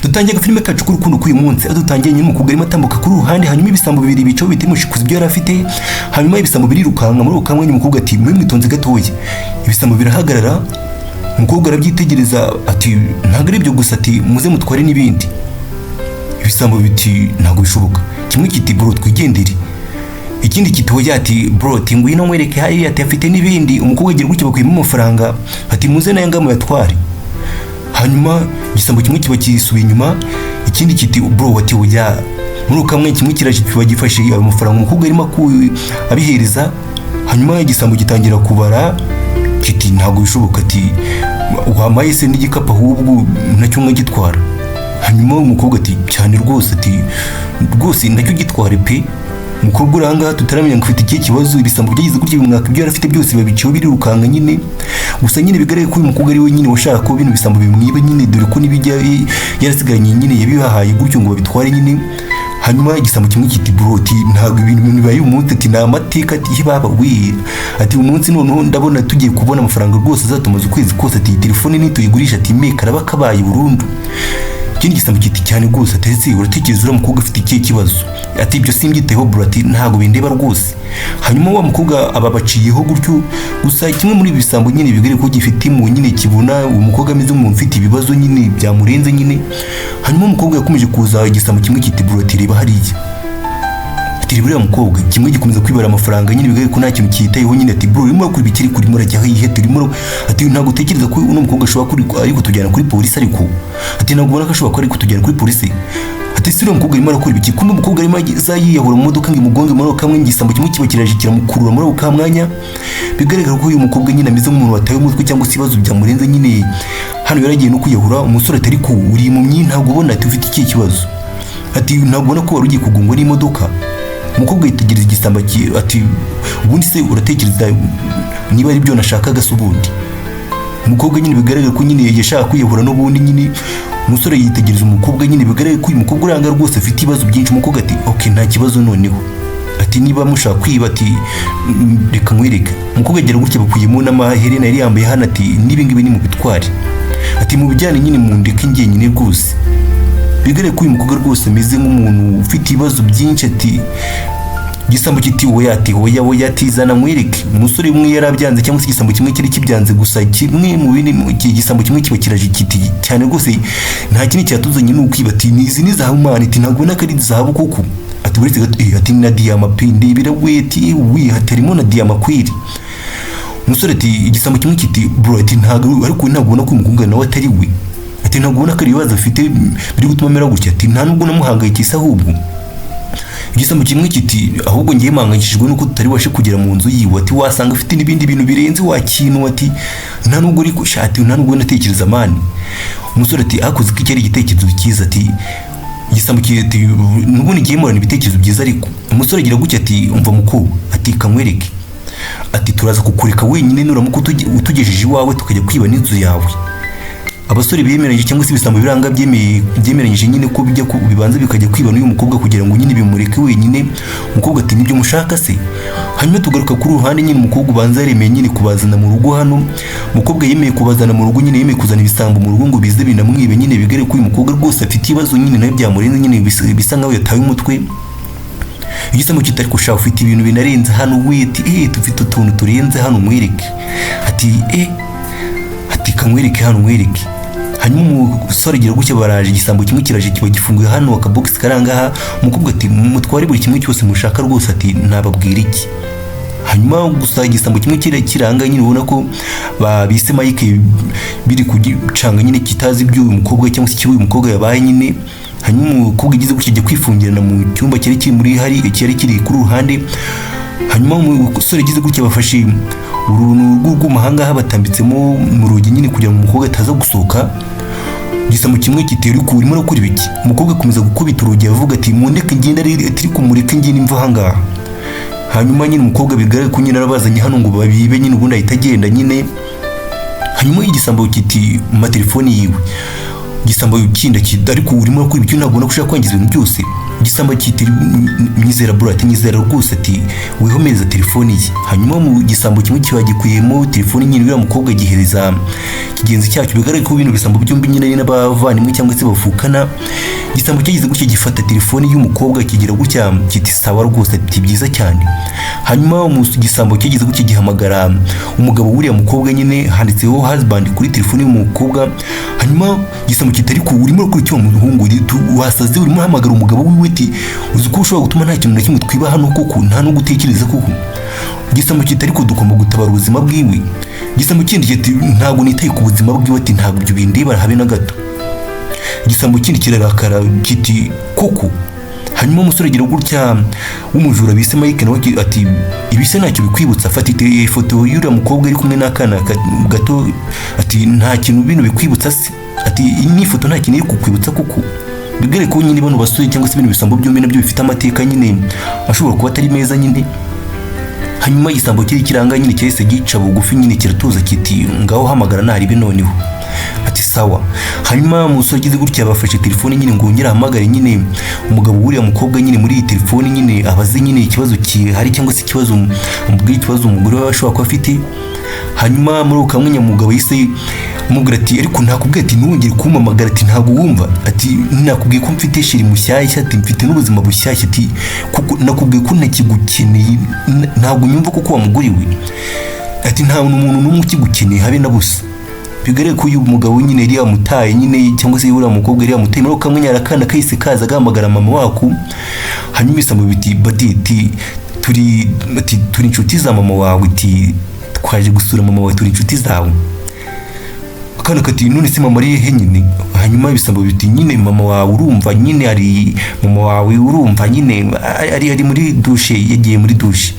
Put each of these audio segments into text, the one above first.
dutangiye filime kacu k'urukundo k'uyu munsi adutangiye nyine umukobwa arimo atambuka kuri uruhande hanyuma ibisambo bibiri bicaho bitimushikuza ibyo yari afite hanyuma ibisambo birirukanka muri ukamwe umukobwa ati mwe mwitonze gatoya ibisambo birahagarara umukobwa arabyitegereza ati ntabwo ari ibyo gusa ati muze mutware n'ibindi ibisambo biti ntabwo bishoboka kimwe kiti bro twigendere ikindi kitoya ati bro ngwino mwereke hari ati afite n'ibindi umukobwa agira gutyo bakuyemo amafaranga ati muze nayo ngamo yatware hanyuma igisambo kimwe kiba kisubiye inyuma ikindi kiti bro ati ujya muri ukamwe kimwe kiraje kiba gifashe ayo mafaranga umukobwa arimo abihereza hanyuma igisambo gitangira kubara kiti ntabwo bishoboka ati wamaye se n'igikapu ahubwo nacyo nkagitwara hanyuma umukobwa ati cyane rwose ati rwose nacyo gitware pe umukobwa uranga tutaramenya ngo ufite iki kibazo ibisambo byagize gutyo bimwaka ibyo yarafite byose babiciye birirukanga nyine gusa nyine bigaragaye ko uyu mukobwa ari we nyine washaka ko bino bisambo bimwiba nyine dore ko nibijya yarasigaranye nyine yabihahaye gutyo ngo babitware nyine hanyuma igisambo kimwe kiti bro ati ntabwo ibintu bibaye umunsi ati na amateka ati baba we ati umunsi noneho ndabona tugiye kubona amafaranga rwose azatumaza ukwezi kose ati telefone nituyigurisha ati me karaba kabaye burundu ikindi gisambo kiti cyane rwose atetse uratekereza uriya mukobwa afite ikihe kibazo ati ibyo simbyiteho bro ati ntabwo bindeba rwose hanyuma wa mukobwa ababaciyeho gutyo gusa kimwe muri ibisambo nyine bigere ko gifite mu nyine kibona umukobwa ameze nk'umuntu ufite ibibazo nyine byamurenze nyine hanyuma umukobwa yakomeje kuza igisambo kimwe kiti bro ati reba hariya ati reba uriya mukobwa kimwe gikomeza kwibara amafaranga nyine bigere ko nta kintu kiyitayeho nyine ati bro urimo kuri bikiri kuri murajya hihe turimo ati ntabwo utekereza ko uno mukobwa ashobora ari kutujyana kuri polisi ariko ati ntabwo ubona ko ashobora ari kutujyana kuri polisi ati sire umukobwa arimo arakora ibiki kumbe umukobwa arimo azayiyahura mu modoka ngo imugonge muri kamwe igisambo kimwe kiba kiraje kiramukurura muri uka mwanya bigaragara ko uyu mukobwa nyine ameze nk'umuntu wataye umutwe cyangwa se ibibazo byamurenze nyine hano yaragiye no kwiyahura umusore atari ko uri mu myinshi ntabwo ubona ati ufite iki kibazo ati ntabwo ubona ko wari ugiye kugongwa n'imodoka umukobwa yitegereza igisambo ati ubundi se uratekereza niba ari byo nashakaga se ubundi umukobwa nyine bigaragara ko nyine yashaka kwiyahura n'ubundi nyine umusore yitegereza umukobwa nyine bigaragara ko uyu mukobwa uranga rwose afite ibibazo byinshi umukobwa ati okay nta kibazo noneho ati niba mushaka kwiba ati reka nkwereka umukobwa agira gutya bakuyemo n'amaherena yari yambaye hano ati n'ibingibi ni mu bitware ati mu bijyane nyine mu ndeke njye nyine rwose bigaragara ko uyu mukobwa rwose ameze nk'umuntu ufite ibibazo byinshi ati igisambo kiti oya ati zana nkwereke umusore umwe yarabyanze cyangwa se igisambo kimwe kiri kibyanze gusa kimwe mu bindi igisambo kimwe kiba kiraje kiti cyane rwose nta kintu cyatuzanye n'ukwiba ati nizi ni zahabu mani ati ntabwo nakari zahabu koko ati buretse ati na diyama pinde biraweti hatarimo na diyama kwiri umusore ati igisambo kimwe kiti bro ati ntabwo ariko ntabwo ubona ko umukobwa nawe atari we ati ntabwo ubona ko ari ibibazo afite biri gutuma amera gutya ati nta nubwo namuhangayikisa ahubwo igisambo kimwe kiti ahubwo ngiye manganyishijwe nuko tutari washe kugera mu nzu yiwe ati wasanga afite n'ibindi bintu birenze wakintu ati nta nubwo uri kushati nta nubwo natekereza mani umusore ati akoze ko cyari igitekerezo cyiza ati igisambo kiti nubundi ngiye murana ibitekerezo byiza ariko umusore agira gutya ati umva mukuru ati kamwereke ati turaza kukureka wenyine nuramuko utugejeje iwawe tukajya kwiba n'inzu yawe abasore bemeranyije cyangwa se ibisambo biranga byemeranyije nyine ko bijya ku bibanza bikajya kwiba n'uyu mukobwa kugira ngo nyine bimureke wenyine umukobwa ati nibyo mushaka se hanyuma tugaruka kuri ruhande nyine umukobwa ubanza yaremeye nyine kubazana mu rugo hano umukobwa yemeye kubazana mu rugo nyine yemeye kuzana ibisambo mu rugo ngo bize binamwibe nyine bigere ko uyu mukobwa rwose afite ibibazo nyine nawe byamurenze nyine bisa nkaho yataye umutwe igisambo kitari kushaka ufite ibintu binarenze hano weti tufite utuntu turenze hano mwereke ati kamwereke hano mwereke hanyuma umusore agira gutya baraje igisambo kimwe kiraje kiba gifunguye hano akabox karangaha umukobwa ati mutware buri kimwe cyose mushaka rwose ati nababwira iki hanyuma gusa igisambo kimwe kiranga nyine ubona ko babise Mike biri kugicanga nyine kitazi ibyo uyu mukobwa cyangwa se uyu mukobwa yabaye nyine hanyuma umukobwa igize gutya ajya kwifungirana mu cyumba cyari kiri muri cyari kiri kuri ruhande hanyuma umusore agize gutya bafashe uruntu rw'umuhanga batambitsemo mu rugi nyine kugira ngo umukobwa ataza gusohoka igisambo kimwe kitera uko urimo gukora ibiki umukobwa akomeza gukubita urugi avuga ati mundeke ngenda atari kumureka ngenda imva ahangaha hanyuma nyine umukobwa bigaragara ko nyine arabazanye hano ngo babibe nyine ubundi ahita agenda nyine hanyuma igisambo kiti mu matelefoni yiwe igisambo kinda ariko urimo gukora ibiki ntabwo ubona ko ushaka kwangiza ibintu byose igisambo kiti nyizera bro, ati nyizera rwose, ati wihomeza telefoni ye. Hanyuma mu gisambo kimwe kibagikuyemo telefoni nyine uriya mukobwa gihereza kigenzi cyacyo. Bigaragara ko bino bisambo byombi nyine n'abavandimwe cyangwa se bavukana. Igisambo cyagize gutya gifata telefoni y'umukobwa kigira gutya kiti sawa rwose, ati byiza cyane. Hanyuma mu gisambo cyagize gutya gihamagara umugabo w'uriya mukobwa nyine, handitseho husband kuri telefoni y'umukobwa. Hanyuma igisambo kitari ko urimo kuri cyo muhungu wasaze, urimo hamagara umugabo wiwe, ati uzi ko ushobora gutuma nta kintu na kimwe twiba hano koko, nta no gutekereza koko. Igisambo kitari ko dugomba gutabara ubuzima bwiwe. Igisambo kindi kiti ntabwo nitaye ku buzima bwiwe, ati ntabwo ibyo bindeba habe na gato. Igisambo kindi kirarakara kiti koko. Hanyuma umusore agira gutya w'umujura bise Mike nawe ati ibise ntacyo bikwibutsa, afata ifoto y'uriya mukobwa ari kumwe n'akana gato, ati nta kintu bino bikwibutsa se, ati ni foto nta kintu iri kukwibutsa koko. Bigere ko nyine bano basore cyangwa se bino bisambo byombi nabyo bifite amateka nyine ashobora kuba atari meza nyine. Hanyuma igisambo kiri kiranga nyine cyese gica bugufi nyine kiratuza kiti ngaho hamagara naribe noneho, ati sawa. Hanyuma umusore agize gutya bafashe telefoni nyine ngo ngera hamagare nyine umugabo w'uriya mukobwa nyine muri iyi telefoni nyine abaze nyine ikibazo hari cyangwa se ikibazo umubwira ikibazo umugore we ashobora kuba afite. Hanyuma muri uko kamwe umugabo yise umubwira ati ariko nakubwiye ati ntwongere kumpamagara, ati ntabwo wumva, ati nakubwiye ko mfite shiri mushyashya, ati mfite n'ubuzima bushyashya, ati kuko nakubwiye ko ntakigukeneye, ntabwo nyumva kuko wamuguriwe, ati nta umuntu n'umwe ukigukeneye habe na busa. Bigaragara ko uyu mugabo nyine yari yamutaye nyine cyangwa se uriya mukobwa yari yamutaye. Muri uko kamwe arakana kahise kaza gahamagara mama wako. Hanyuma isambo biti bati turi inshuti za mama wawe, ati twaje gusura mama wawe, turi inshuti zawe. Akana kati none se mama ari he nyine? Hanyuma ibisambo biti nyine mama wawe urumva nyine ari mama wawe urumva nyine ari muri dushe, yagiye muri dushe.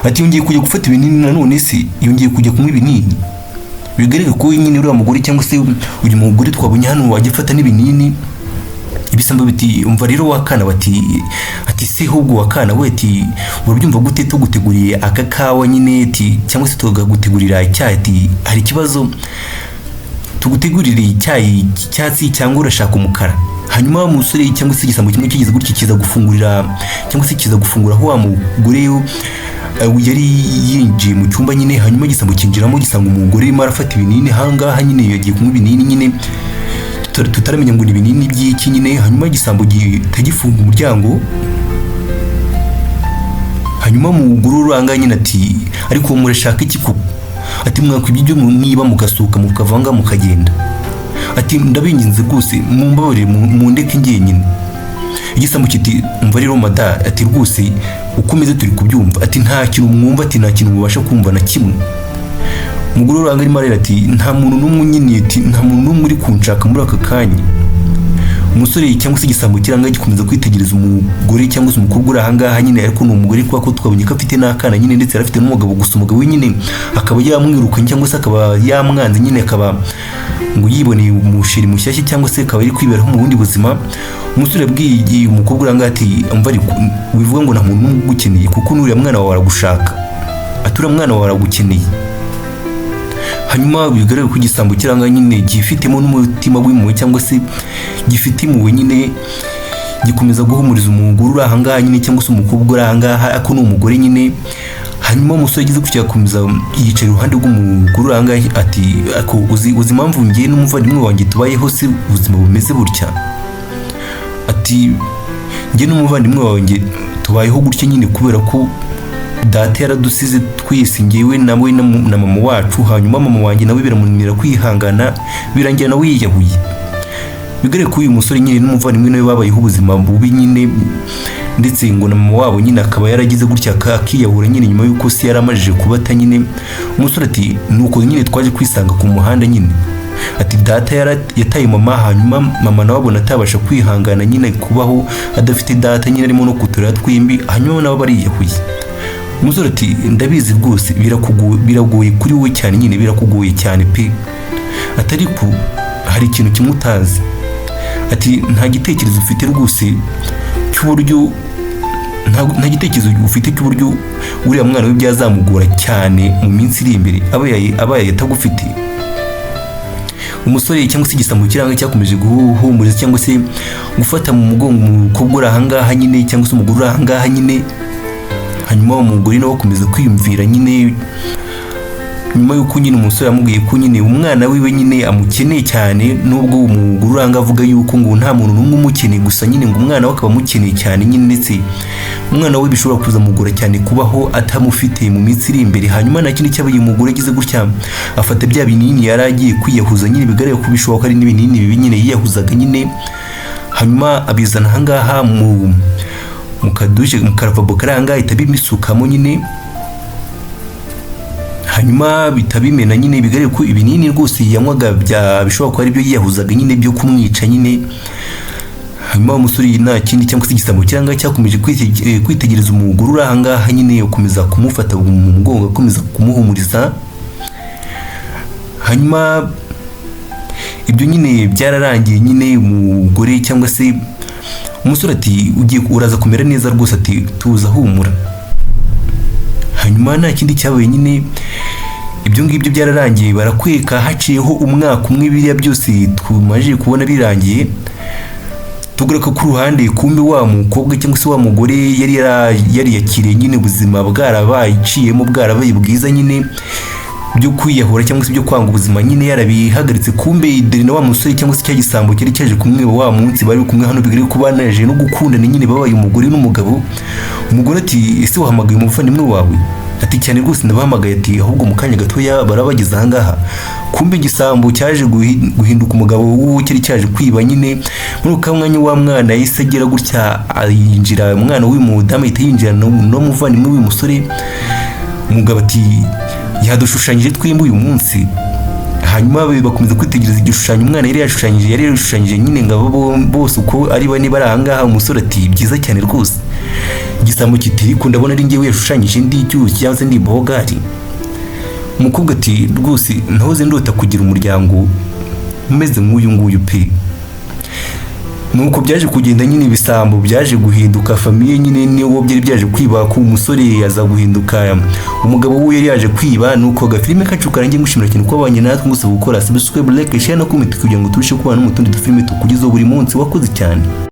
Ati yongeye kujya gufata ibinini nanone se, yongeye kujya kunywa ibinini. Bigaragara ko nyine uriya mugore cyangwa se uyu mugore twabonye hano wajya afata n'ibinini. Ibisambo biti umva rero wakana ati se ahubwo wakana we, ati urabyumva gute tuguteguriye aka kawa nyine, ati cyangwa se tugagutegurira icyayi, ati hari ikibazo tugutegurira icyayi cyatsi cyangwa urashaka umukara. Hanyuma umusore cyangwa se igisambo kimwe kigize gutya kiza gufungurira cyangwa se kiza gufungura aho wa mugore yari yinjiye mu cyumba nyine. Hanyuma igisambo kinjiramo gisanga umugore arimo arafata ibinini hangaha nyine, yagiye kunywa ibinini nyine tutaramenya ngo ni ibinini by'iki nyine. Hanyuma igisambo gitagifunga umuryango. Hanyuma umugore uranga nyine ati ariko murashaka iki koko? Ati mwakwibyo niba mugasuka mukavanga mukagenda, ati ndabinginze rwose mumbabarire mundeke ngiye nyine. Igisambo kiti umva rero mada, ati rwose ukomeze turi kubyumva, ati nta kintu mwumva, ati nta kintu mubasha kumva na kimwe. Umugore uranga arimo arira ati nta muntu n'umwe nyine, ati nta muntu n'umwe uri kunshaka muri aka kanya. Umusore cyangwa se igisambo kiranga gikomeza kwitegereza umugore cyangwa se umukobwa uri ahangaha nyine, ariko ni umugore kuko ko twabonye ko afite n'akana nyine, ndetse arafite n'umugabo, gusa umugabo we nyine akaba yamwirukanye cyangwa se akaba yamwanze nyine, akaba ngo yiboneye umusheri mushyashya cyangwa se akaba ari kwiberaho mu bundi buzima. Umusore yabwiye umukobwa uranga ati umva ariko wivuga ngo nta muntu n'umwe ugukeneye kuko n'uriya mwana wawe aragushaka, ati uriya mwana wawe aragukeneye. Hanyuma bigaragara ko igisambo kiranga nyine gifitemo n'umutima w'impuhwe cyangwa se gifite impuhwe nyine, gikomeza guhumuriza umugore uri ahangaha nyine cyangwa se umukobwa uri ahangaha, ako ni umugore nyine. Hanyuma umusore agize gutya akomeza yicara iruhande rw'umugore uri ahangaha ati ako uzi impamvu ngiye n'umuvandimwe wanjye tubayeho se ubuzima bumeze gutya? Ati ngiye n'umuvandimwe wanjye tubayeho gutya nyine kubera ko data yaradusize twese, ngewe nawe na mama wacu. Hanyuma mama wanjye nawe biramunanira kwihangana, birangira nawe yiyahuye. Bigaragara ko uyu musore nyine n'umuvandimwe nawe babayeho ubuzima bubi nyine, ndetse ngo na mama wabo nyine akaba yaragize gutya akiyahura nyine nyuma y'uko se yaramajije kubata nyine. Umusore ati nuko nyine twaje kwisanga ku muhanda nyine, ati data yataye mama, hanyuma mama nawe abona atabasha kwihangana nyine kubaho adafite data nyine, arimo no kuturera twimbi, hanyuma nabo bariyahuye. Umusore ati ndabizi rwose biragoye kuri wowe cyane nyine, birakugoye cyane pe, atari ko hari ikintu kimwe utazi, ati nta gitekerezo ufite rwose cy'uburyo nta gitekerezo ufite cy'uburyo uriya mwana we byazamugora cyane mu minsi iri imbere abaye atagufite. umusore cyangwa se igisambo kiranga cyakomeje guhumuriza cyangwa se gufata mu mugongo umukobwa uri ahangaha nyine cyangwa se umugore uri ahangaha nyine. Hanyuma umugore nawe akomeza kwiyumvira nyine, nyuma y'uko nyine umusore yamubwiye ko nyine umwana wiwe nyine amukeneye cyane, nubwo umugore uranga avuga yuko ngo nta muntu n'umwe umukeneye, gusa nyine ngo umwana we akaba amukeneye cyane nyine, ndetse umwana we bishobora kuzamugora cyane kubaho atamufite mu minsi iri imbere. Hanyuma nta kindi cyabaye, umugore agize gutya afata bya binini yari agiye kwiyahuza nyine, bigaragara ko bishoboka ari n'ibinini bibi nyine yiyahuzaga nyine. Hanyuma abizana ahangaha mu kaduje, mu karavabo kari ahangaha, ahita bimisukamo nyine. Hanyuma bitabimena nyine, bigaragara ko ibinini rwose yanywaga bishobora kuba ari byo yiyahuzaga nyine byo kumwica nyine. Hanyuma umusore nta kindi cyangwa se igisambo cyangwa cyakomeje kwitegereza umugore uri ahangaha nyine, ukomeza kumufata mu mugongo, akomeza kumuhumuriza. Hanyuma ibyo nyine byararangiye nyine, umugore cyangwa se umusore ati uraza kumera neza rwose, ati tuza humura. Hanyuma nta kindi cyabaye nyine, ibyo ngibyo byararangiye, barakweka. Haciyeho umwaka umwe biriya byose tumaje kubona birangiye, tugaruka ku ruhande, kumbe wa mukobwa cyangwa se wa mugore yari yakiriye nyine ubuzima bwarabaciyemo, bwarabaye bwiza nyine byo kwiyahura cyangwa se byo kwanga ubuzima nyine yarabihagaritse. Kumbe dore na wa musore cyangwa se cya gisambo cyari cyaje kumwe wa munsi bari kumwe hano, bigaragara ko banaje no gukundana nyine, babaye umugore n'umugabo. Umugore ati ese wahamagaye umuvandimwe wawe? Ati cyane rwose ndabahamagaye. Ati ahubwo mu kanya gatoya barabageza ahangaha. Kumbe igisambo cyaje guhinduka umugabo w'uwo cyari cyaje kwiba nyine. Muri uka mwanya wa mwana yise agira gutya, yinjira umwana w'uyu mudamu, ahita yinjira no muvandimwe w'uyu musore. Umugabo ati yadushushanyije twembi uyu munsi. Hanyuma bakomeza kwitegereza igishushanyo umwana yari yashushanyije nyine, ngabo bose uko ari bane bari ahangaha. Umusore ati byiza cyane rwose. Igisambo kiti ko ndabona ari ngewe yashushanyije ndi cyuzi cyangwa se ndi bogari. Umukobwa ati rwose ntahoze ndota kugira umuryango umeze nk'uyu nguyu pe. Nuko byaje kugenda nyine, ibisambo byaje guhinduka famiye nyine, niwo byari byaje kwiba ku umusore yaza guhinduka umugabo we yari yaje kwiba. Nuko gafilime kacu karangiye, ngushimira cyane ko abanye natwe, ngusaba gukora subscribe, like, share no comment kugira ngo turushe kubana mu tundi dufilime tukugezaho buri munsi. Wakoze cyane.